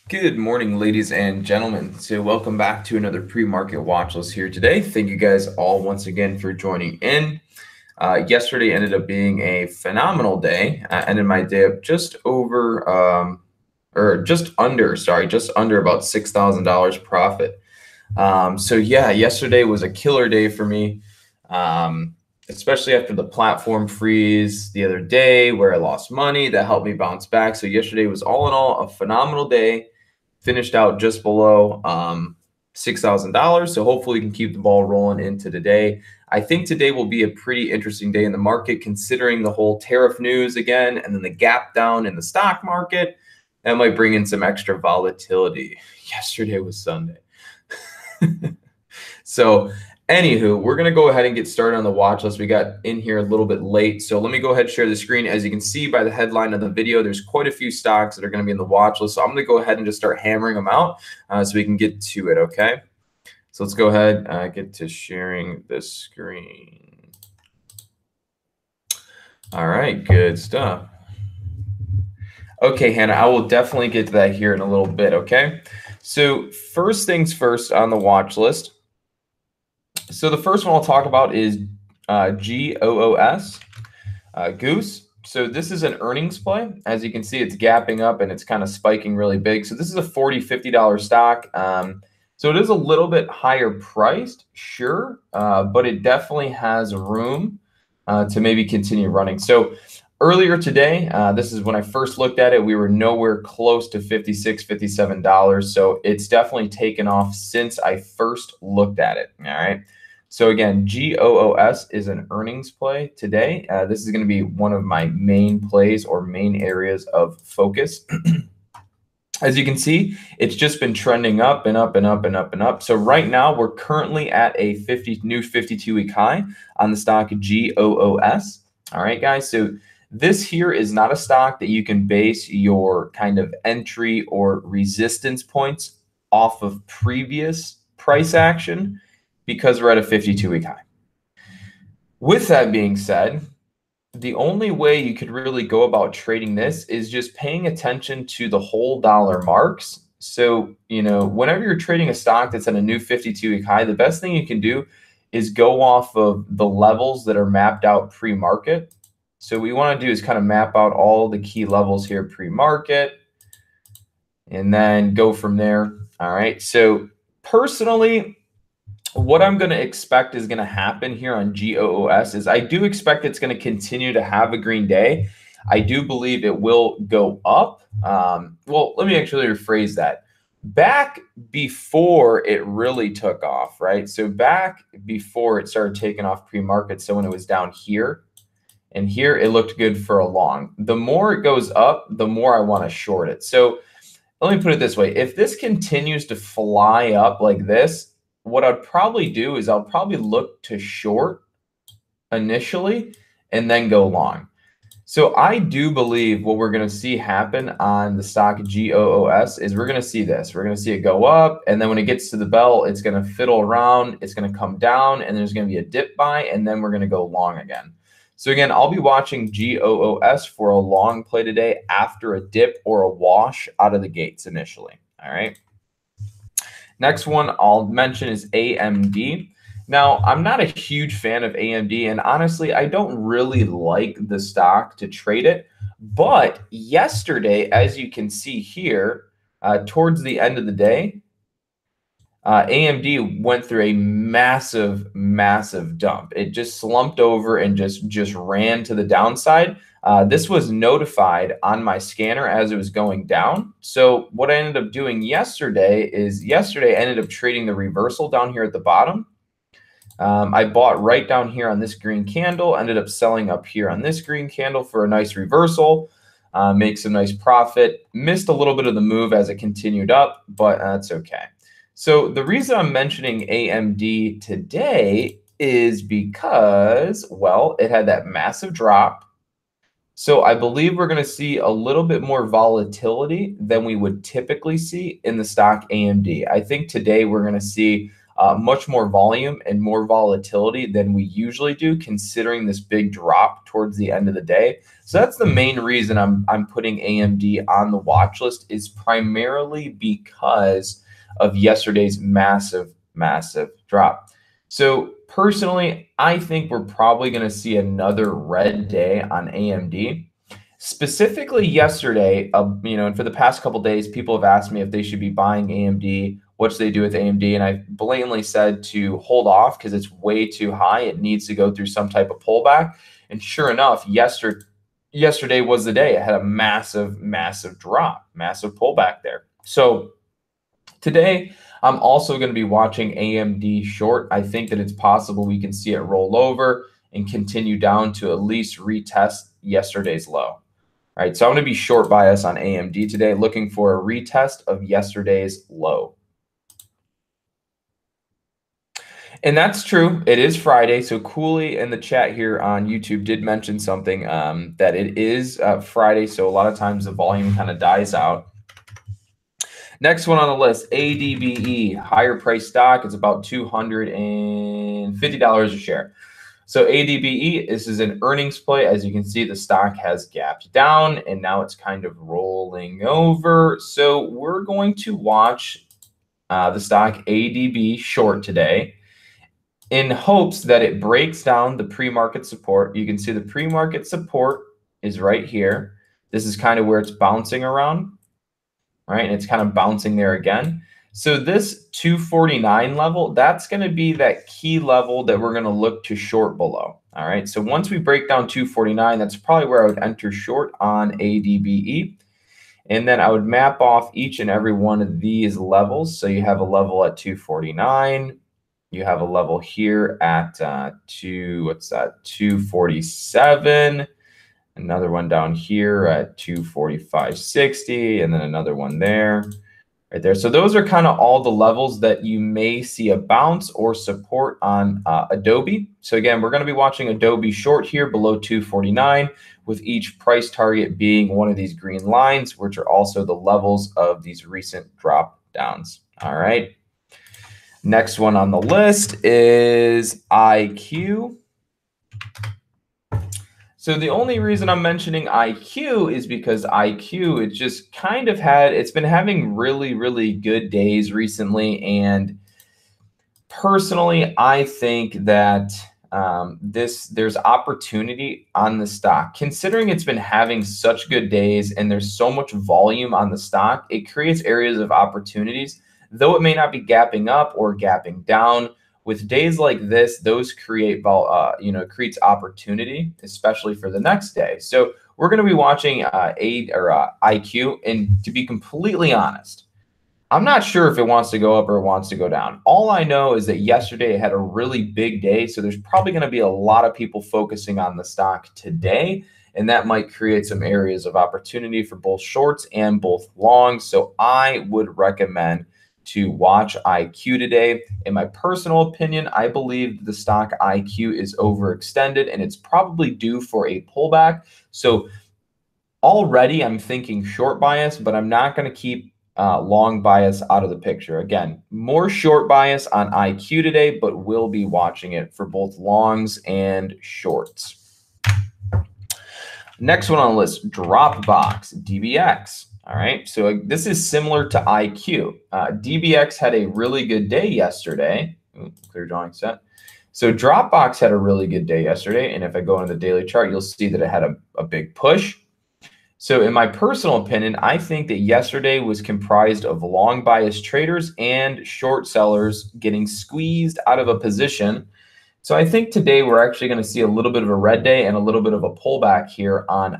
Good morning, ladies and gentlemen. So welcome back to another pre-market watch list here today. Thank you guys all once again for joining in. Yesterday ended up being a phenomenal day. I ended my day up just under about $6,000 profit. So yeah, yesterday was a killer day for me, especially after the platform freeze the other day where I lost money. That helped me bounce back. So yesterday was all in all a phenomenal day. Finished out just below $6,000. So hopefully we can keep the ball rolling into today. I think today will be a pretty interesting day in the market, considering the whole tariff news again, and then the gap down in the stock market. That might bring in some extra volatility. Yesterday was Sunday. So anywho, we're going to go ahead and get started on the watch list. We got in here a little bit late. So let me go ahead and share the screen. As you can see by the headline of the video, there's quite a few stocks that are going to be in the watch list. So I'm going to go ahead and just start hammering them out so we can get to it, okay? So let's go ahead get to sharing the screen. All right, good stuff. Okay, Hannah, I will definitely get to that here in a little bit, okay? So first things first on the watch list. So the first one I'll talk about is GOOS, GOOS. So this is an earnings play. As you can see, it's gapping up and it's kind of spiking really big. So this is a $40, $50 stock. So it is a little bit higher priced, sure, but it definitely has room to maybe continue running. So earlier today, this is when I first looked at it, we were nowhere close to $56, $57. So it's definitely taken off since I first looked at it, all right? So again, GOOS is an earnings play today. This is going to be one of my main plays or main areas of focus. As you can see, it's just been trending up and up and up and up and up. So right now, we're currently at a new 52-week high on the stock GOOS. All right, guys. So this here is not a stock that you can base your kind of entry or resistance points off of previous price action, because we're at a 52-week high. With that being said, the only way you could really go about trading this is just paying attention to the whole dollar marks. So, you know, whenever you're trading a stock that's at a new 52-week high, the best thing you can do is go off of the levels that are mapped out pre-market. So what we want to do is kind of map out all the key levels here pre-market and then go from there. All right. So personally, what I'm going to expect is going to happen here on GOOS is I do expect it's going to continue to have a green day. I do believe it will go up. Well, let me actually rephrase that. Back before it really took off, right? So back before it started taking off pre-market, so when it was down here and here, it looked good for a long. The more it goes up, the more I want to short it. So let me put it this way. If this continues to fly up like this, what I'd probably do is I'll probably look to short initially and then go long. So I do believe what we're going to see happen on the stock GOOS is we're going to see this. We're going to see it go up, and then when it gets to the bell, it's going to fiddle around, it's going to come down, and there's going to be a dip buy, and then we're going to go long again. So again, I'll be watching GOOS for a long play today after a dip or a wash out of the gates initially. All right. Next one I'll mention is AMD. Now, I'm not a huge fan of AMD, and honestly, I don't really like the stock to trade it. But yesterday, as you can see here, towards the end of the day, AMD went through a massive, massive dump. It just slumped over and just ran to the downside. This was notified on my scanner as it was going down. So what I ended up doing yesterday I ended up trading the reversal down here at the bottom. I bought right down here on this green candle, ended up selling up here on this green candle for a nice reversal, make some nice profit. Missed a little bit of the move as it continued up, but that's okay. So the reason I'm mentioning AMD today is because, well, it had that massive drop. So I believe we're going to see a little bit more volatility than we would typically see in the stock AMD. I think today we're going to see much more volume and more volatility than we usually do, considering this big drop towards the end of the day. So that's the main reason I'm putting AMD on the watch list, is primarily because of yesterday's massive drop. So personally, I think we're probably going to see another red day on AMD. Specifically yesterday, and for the past couple days, people have asked me if they should be buying AMD. What should they do with AMD? And I blatantly said to hold off because it's way too high. It needs to go through some type of pullback. And sure enough, yesterday was the day. It had a massive drop, massive pullback there. So today, I'm also going to be watching AMD short. I think that it's possible we can see it roll over and continue down to at least retest yesterday's low. All right, so I'm going to be short bias on AMD today, looking for a retest of yesterday's low. And that's true. It is Friday. So Cooley in the chat here on YouTube did mention something that it is Friday. So a lot of times the volume kind of dies out. Next one on the list, ADBE, higher price stock. It's about $250 a share. So ADBE, this is an earnings play. As you can see, the stock has gapped down and now it's kind of rolling over. So we're going to watch the stock ADB short today in hopes that it breaks down the pre-market support. You can see the pre-market support is right here. This is kind of where it's bouncing around, right? And it's kind of bouncing there again. So this 249 level, that's going to be that key level that we're going to look to short below. All right. So once we break down 249, that's probably where I would enter short on ADBE. And then I would map off each and every one of these levels. So you have a level at 249. You have a level here at 247. Another one down here at 245.60, and then another one there, right there. So those are kind of all the levels that you may see a bounce or support on Adobe. So again, we're going to be watching Adobe short here below 249, with each price target being one of these green lines, which are also the levels of these recent drop downs. All right. Next one on the list is IQ. So the only reason I'm mentioning IQ is because IQ, it just kind of it's been having really good days recently. And personally, I think that there's opportunity on the stock. Considering it's been having such good days and there's so much volume on the stock, it creates areas of opportunities, though it may not be gapping up or gapping down. With days like this, those creates opportunity, especially for the next day. So we're going to be watching IQ, and to be completely honest, I'm not sure if it wants to go up or it wants to go down. All I know is that yesterday it had a really big day, so there's probably going to be a lot of people focusing on the stock today, and that might create some areas of opportunity for both shorts and both longs. So I would recommend to watch IQ today. In my personal opinion, I believe the stock IQ is overextended and it's probably due for a pullback. So already I'm thinking short bias, but I'm not going to keep long bias out of the picture. Again, more short bias on IQ today, but we'll be watching it for both longs and shorts. Next one on the list, Dropbox, DBX. All right, so this is similar to IQ. DBX had a really good day yesterday. Ooh, clear drawing set. So Dropbox had a really good day yesterday. And if I go into the daily chart, you'll see that it had a big push. So in my personal opinion, I think that yesterday was comprised of long bias traders and short sellers getting squeezed out of a position. So I think today we're actually going to see a little bit of a red day and a little bit of a pullback here on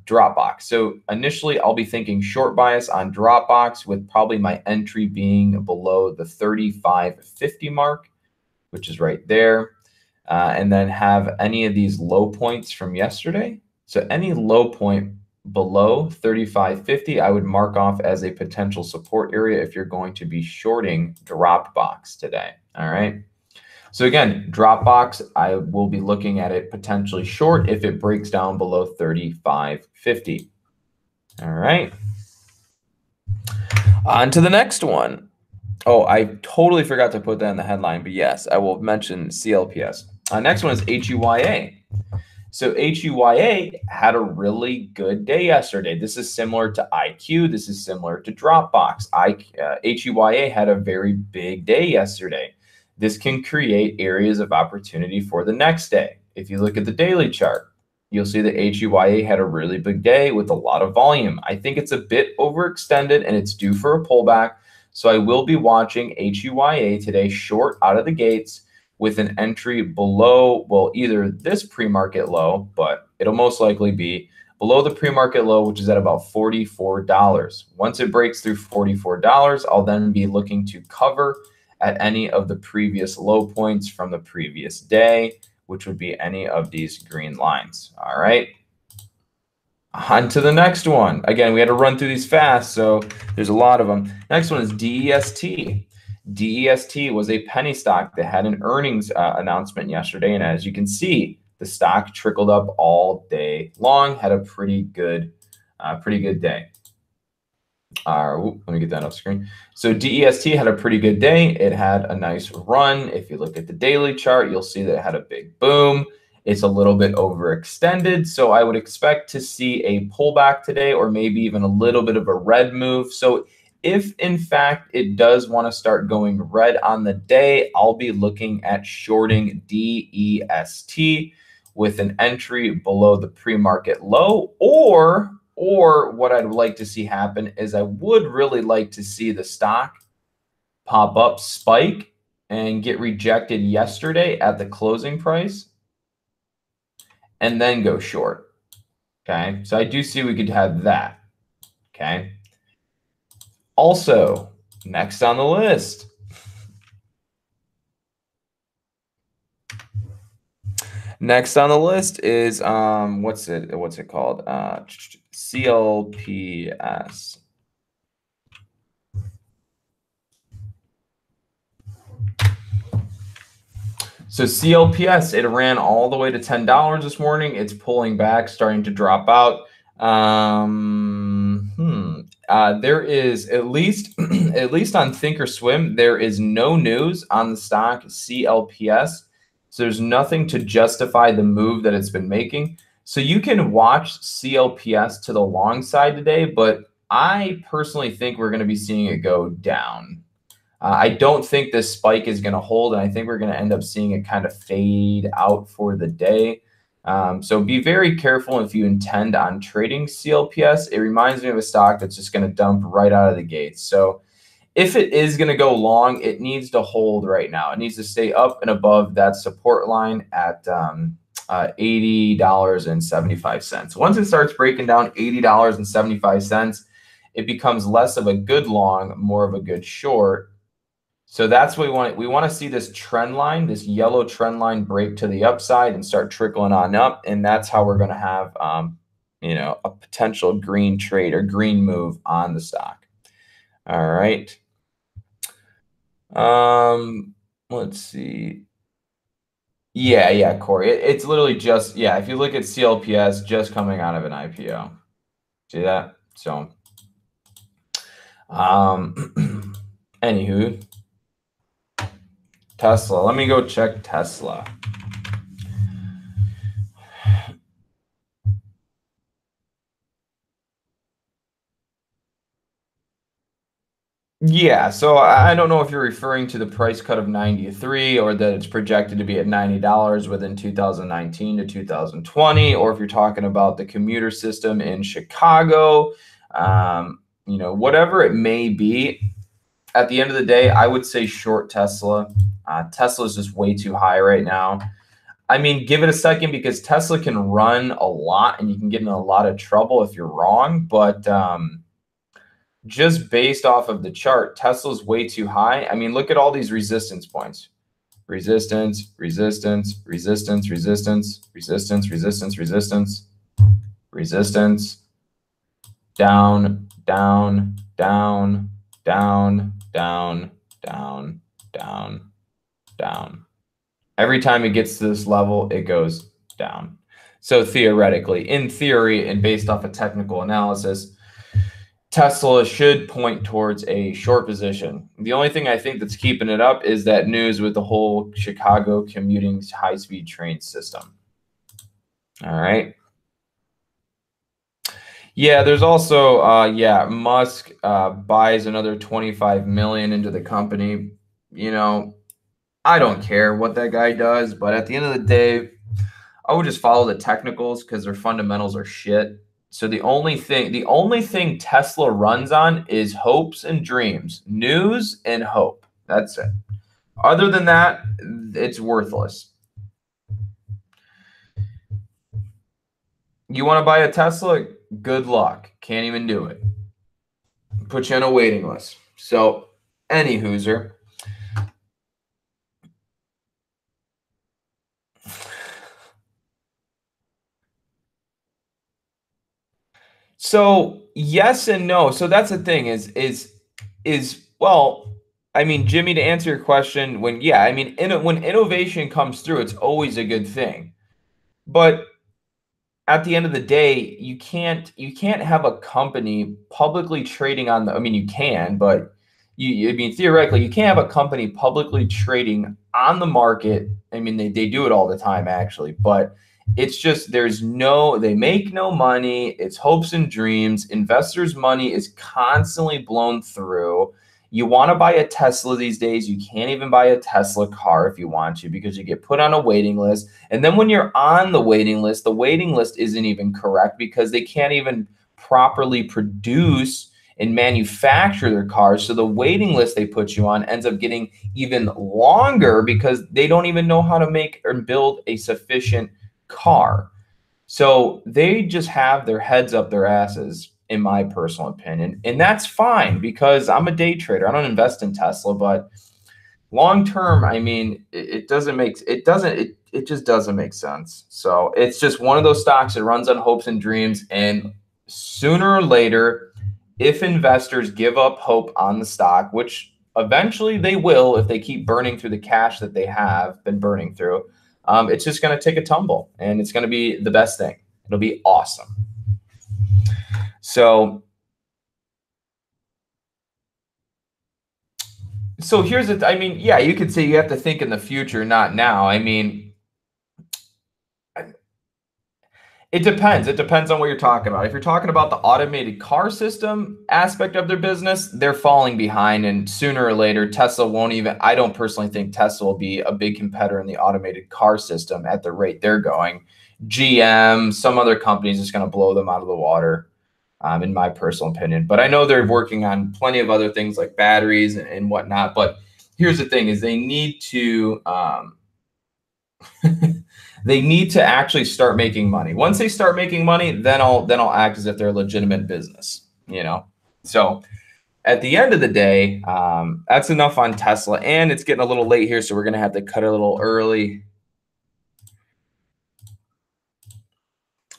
Dropbox. So initially, I'll be thinking short bias on Dropbox, with probably my entry being below the 35.50 mark, which is right there. And then have any of these low points from yesterday. So any low point below 35.50, I would mark off as a potential support area if you're going to be shorting Dropbox today. All right. So again, Dropbox, I will be looking at it potentially short if it breaks down below 35.50. All right. On to the next one. Oh, I totally forgot to put that in the headline, but yes, I will mention CLPS. Next one is HUYA. So HUYA had a really good day yesterday. This is similar to IQ. This is similar to Dropbox. HUYA had a very big day yesterday. This can create areas of opportunity for the next day. If you look at the daily chart, you'll see that HUYA had a really big day with a lot of volume. I think it's a bit overextended and it's due for a pullback. So I will be watching HUYA today short out of the gates with an entry below, well, either this pre-market low, but it'll most likely be below the pre-market low, which is at about $44. Once it breaks through $44, I'll then be looking to cover at any of the previous low points from the previous day, which would be any of these green lines. All right. On to the next one. Again, we had to run through these fast, so there's a lot of them. Next one is DEST. DEST was a penny stock that had an earnings announcement yesterday, and as you can see, the stock trickled up all day long, had a pretty good day. Let me get that off screen. So DEST had a pretty good day. It had a nice run. If you look at the daily chart, you'll see that it had a big boom. It's a little bit overextended, so I would expect to see a pullback today or maybe even a little bit of a red move. So if in fact it does want to start going red on the day, I'll be looking at shorting DEST with an entry below the pre-market low, or what I'd like to see happen is I would really like to see the stock pop up, spike, and get rejected yesterday at the closing price, and then go short. Okay, so I do see we could have that. Okay. Also, next on the list, is what's it called? CLPS. So CLPS, it ran all the way to $10 this morning. It's pulling back, starting to drop out. There is at least on Thinkorswim, there is no news on the stock CLPS. So there's nothing to justify the move that it's been making. So you can watch CLPS to the long side today, but I personally think we're going to be seeing it go down. I don't think this spike is going to hold, and I think we're going to end up seeing it kind of fade out for the day. So be very careful if you intend on trading CLPS. It reminds me of a stock that's just going to dump right out of the gates. So if it is going to go long, it needs to hold right now. It needs to stay up and above that support line at $80.75. Once it starts breaking down $80.75, it becomes less of a good long, more of a good short. So that's what we want. We want to see this trend line, this yellow trend line, break to the upside and start trickling on up. And that's how we're going to have, a potential green trade or green move on the stock. All right. Let's see. Yeah, Corey. It's literally just, if you look at CLPS, just coming out of an IPO. See that? So, anywho. Tesla. Let me go check Tesla. Yeah, so I don't know if you're referring to the price cut of 93 or that it's projected to be at $90 within 2019 to 2020, or if you're talking about the commuter system in Chicago, whatever it may be. At the end of the day, I would say short Tesla. Tesla is just way too high right now. I mean, give it a second because Tesla can run a lot and you can get in a lot of trouble if you're wrong. But just based off of the chart, Tesla's way too high. I mean, look at all these resistance points. Resistance, resistance, resistance, resistance, resistance, resistance, resistance, resistance, down, down, down, down, down, down, down, down. Every time it gets to this level, it goes down. So theoretically, in theory, and based off of technical analysis, Tesla should point towards a short position. The only thing I think that's keeping it up is that news with the whole Chicago commuting high-speed train system. All right. Yeah, there's also Musk buys another 25 million into the company. You know, I don't care what that guy does, but at the end of the day, I would just follow the technicals because their fundamentals are shit. So the only thing Tesla runs on is hopes and dreams, news and hope. That's it. Other than that, it's worthless. You want to buy a Tesla? Good luck. Can't even do it. Put you on a waiting list. So, any hooser. So yes and no. So that's the thing is well, I mean, Jimmy, to answer your question, when innovation comes through, it's always a good thing. But at the end of the day, you can't have a company publicly trading on the. I mean, you can, but theoretically, you can't have a company publicly trading on the market. I mean, they do it all the time, actually, but it's just they make no money. It's hopes and dreams. Investors' money is constantly blown through. You want to buy a Tesla these days, you can't even buy a Tesla car if you want to because you get put on a waiting list. And then when you're on the waiting list isn't even correct because they can't even properly produce and manufacture their cars. So the waiting list they put you on ends up getting even longer because they don't even know how to make or build a sufficient car. So they just have their heads up their asses, in my personal opinion. And that's fine because I'm a day trader. I don't invest in Tesla, but long term, I mean, it just doesn't make sense. So it's just one of those stocks that runs on hopes and dreams. And sooner or later, if investors give up hope on the stock, which eventually they will if they keep burning through the cash that they have been burning through, it's just going to take a tumble and it's going to be the best thing. It'll be awesome. So here's the, I mean, yeah, you could say you have to think in the future, not now. I mean, it depends. It depends on what you're talking about. If you're talking about the automated car system aspect of their business, they're falling behind. And sooner or later, Tesla won't even, I don't personally think Tesla will be a big competitor in the automated car system at the rate they're going. GM, some other companies is going to blow them out of the water. In my personal opinion. But I know they're working on plenty of other things like batteries and whatnot. But here's the thing is they need to they need to actually start making money. Once they start making money, then I'll act as if they're a legitimate business, you know? So at the end of the day, that's enough on Tesla. And it's getting a little late here, so we're going to have to cut a little early.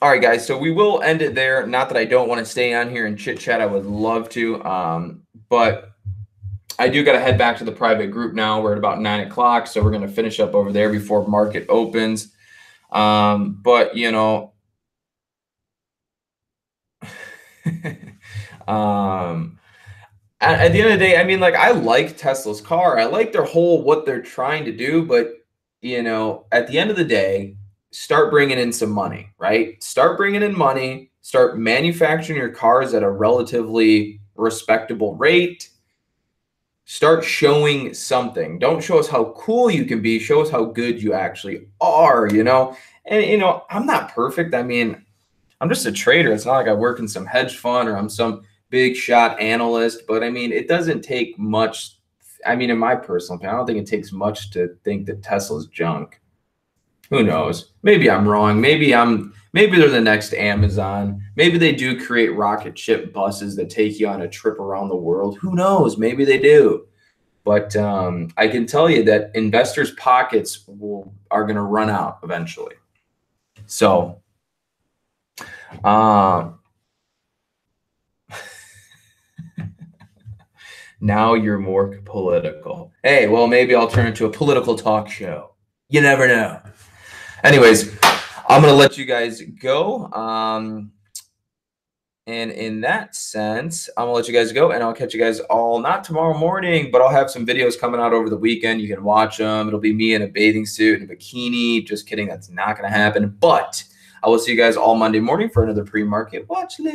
All right, guys, so we will end it there. Not that I don't want to stay on here and chit chat. I would love to, but I do got to head back to the private group now. We're at about 9 o'clock, so we're going to finish up over there before market opens. But, you know, at the end of the day, I mean, like, I like Tesla's car. I like their whole what they're trying to do. But, you know, at the end of the day, start bringing in some money, right? Start bringing in money, start manufacturing your cars at a relatively respectable rate. Start showing something. Don't show us how cool you can be. Show us how good you actually are, you know? And, you know, I'm not perfect. I mean, I'm just a trader. It's not like I work in some hedge fund or I'm some big shot analyst, but I mean, it doesn't take much. I mean, in my personal opinion, I don't think it takes much to think that Tesla's junk. Who knows? Maybe I'm wrong. Maybe they're the next Amazon. Maybe they do create rocket ship buses that take you on a trip around the world. Who knows? Maybe they do. But I can tell you that investors' pockets are going to run out eventually. So now you're more political. Hey, well, maybe I'll turn into a political talk show. You never know. Anyways, I'm going to let you guys go. And in that sense, I'm gonna let you guys go, and I'll catch you guys all not tomorrow morning, but I'll have some videos coming out over the weekend. You can watch them. It'll be me in a bathing suit and a bikini. Just kidding, that's not gonna happen. But I will see you guys all Monday morning for another pre-market watch list.